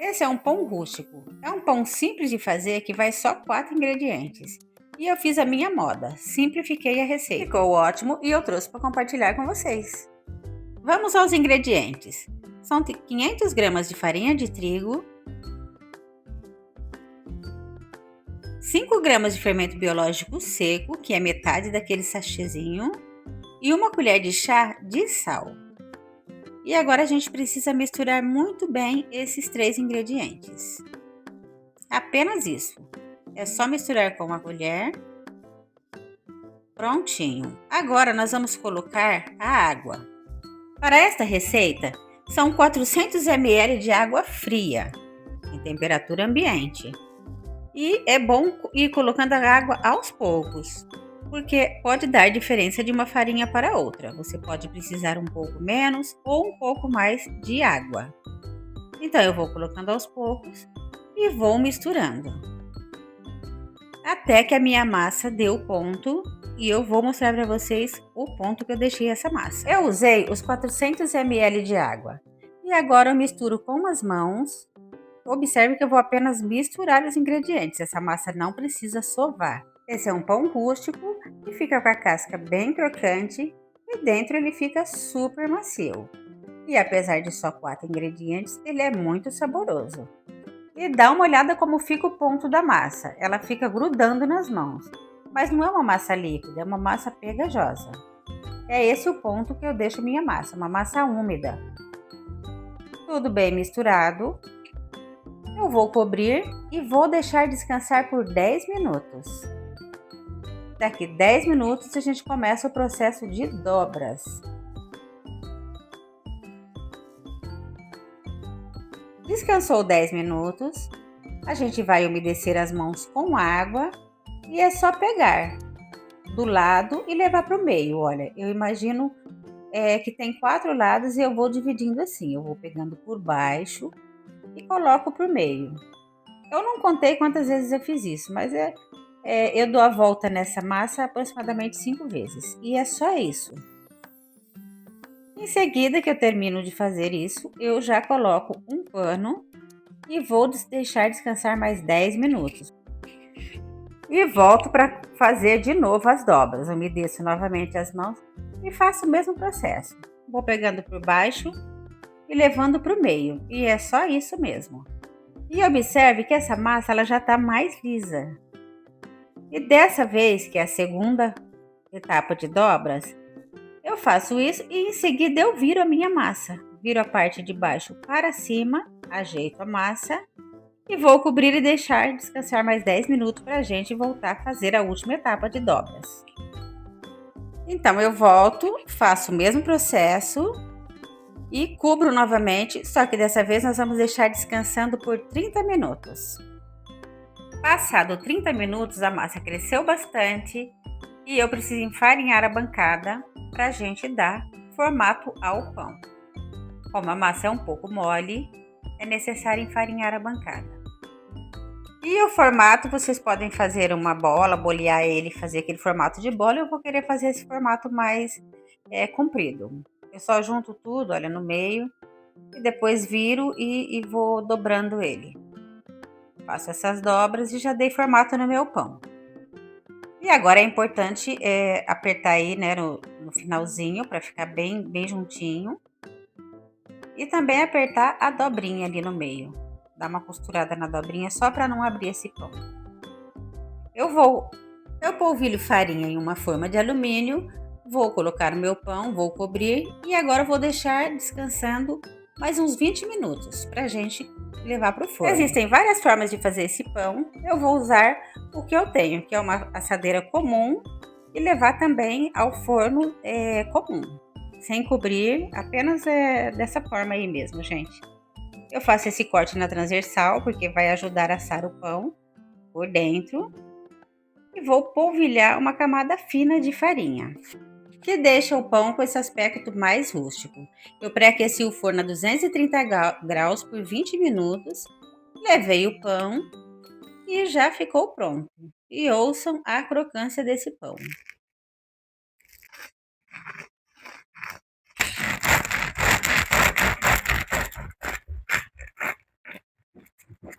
Esse é um pão rústico. É um pão simples de fazer que vai só 4 ingredientes. E eu fiz a minha moda, simplifiquei a receita. Ficou ótimo e eu trouxe para compartilhar com vocês. Vamos aos ingredientes. São 500 gramas de farinha de trigo, 5 gramas de fermento biológico seco, que é metade daquele sachêzinho, e 1 colher de chá de sal. E agora a gente precisa misturar muito bem esses 3 ingredientes. Apenas isso. É só misturar com uma colher. Prontinho. Agora nós vamos colocar a água. Para esta receita, são 400 ml de água fria, em temperatura ambiente. E é bom ir colocando a água aos poucos, porque pode dar diferença de uma farinha para outra. Você pode precisar um pouco menos ou um pouco mais de água. Então eu vou colocando aos poucos e vou misturando, até que a minha massa dê o ponto, e eu vou mostrar para vocês o ponto que eu deixei essa massa. Eu usei os 400 ml de água e agora eu misturo com as mãos. Observe que eu vou apenas misturar os ingredientes, essa massa não precisa sovar. Esse é um pão rústico que fica com a casca bem crocante e dentro ele fica super macio. E apesar de só 4 ingredientes, ele é muito saboroso. E dá uma olhada como fica o ponto da massa, ela fica grudando nas mãos. Mas não é uma massa líquida, é uma massa pegajosa. É esse o ponto que eu deixo minha massa, uma massa úmida. Tudo bem misturado. Eu vou cobrir e vou deixar descansar por 10 minutos. Daqui 10 minutos a gente começa o processo de dobras. Descansou 10 minutos, a gente vai umedecer as mãos com água e é só pegar do lado e levar para o meio. Olha, eu imagino que tem 4 lados e eu vou dividindo assim. Eu vou pegando por baixo e coloco para o meio. Eu não contei quantas vezes eu fiz isso, mas eu dou a volta nessa massa aproximadamente 5 vezes. E é só isso. Em seguida que eu termino de fazer isso, eu já coloco um pano e vou deixar descansar mais 10 minutos. E volto para fazer de novo as dobras. Eu umedeço novamente as mãos e faço o mesmo processo. Vou pegando por baixo e levando para o meio. E é só isso mesmo. E observe que essa massa ela já está mais lisa. E dessa vez, que é a segunda etapa de dobras, eu faço isso e em seguida eu viro a minha massa. Viro a parte de baixo para cima, ajeito a massa e vou cobrir e deixar descansar mais 10 minutos para a gente voltar a fazer a última etapa de dobras. Então eu volto, faço o mesmo processo e cubro novamente, só que dessa vez nós vamos deixar descansando por 30 minutos. Passado 30 minutos, a massa cresceu bastante e eu preciso enfarinhar a bancada para a gente dar formato ao pão. Como a massa é um pouco mole, é necessário enfarinhar a bancada. E o formato, vocês podem fazer uma bola, bolear ele, fazer aquele formato de bola. Eu vou querer fazer esse formato mais comprido. Eu só junto tudo, olha, no meio, e depois viro e vou dobrando ele. Faço essas dobras e já dei formato no meu pão. E agora é importante apertar aí, né, no finalzinho, para ficar bem juntinho. E também apertar a dobrinha ali no meio. Dar uma costurada na dobrinha só para não abrir esse pão. Eu polvilho farinha em uma forma de alumínio, vou colocar o meu pão, vou cobrir e agora vou deixar descansando mais uns 20 minutos para a gente levar para o forno. Existem várias formas de fazer esse pão, eu vou usar o que eu tenho, que é uma assadeira comum, e levar também ao forno comum, sem cobrir, apenas dessa forma aí mesmo, gente. Eu faço esse corte na transversal, porque vai ajudar a assar o pão por dentro. E vou polvilhar uma camada fina de farinha, que deixa o pão com esse aspecto mais rústico. Eu pré-aqueci o forno a 230 graus por 20 minutos, levei o pão e já ficou pronto. E ouçam a crocância desse pão.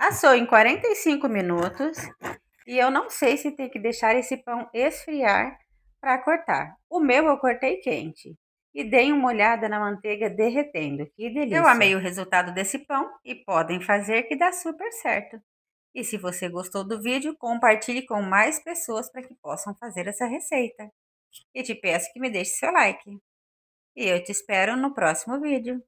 Assou em 45 minutos e eu não sei se tem que deixar esse pão esfriar para cortar. O meu eu cortei quente e dei uma olhada na manteiga derretendo. Que delícia! Eu amei o resultado desse pão e podem fazer que dá super certo. E se você gostou do vídeo, compartilhe com mais pessoas para que possam fazer essa receita. E te peço que me deixe seu like. E eu te espero no próximo vídeo.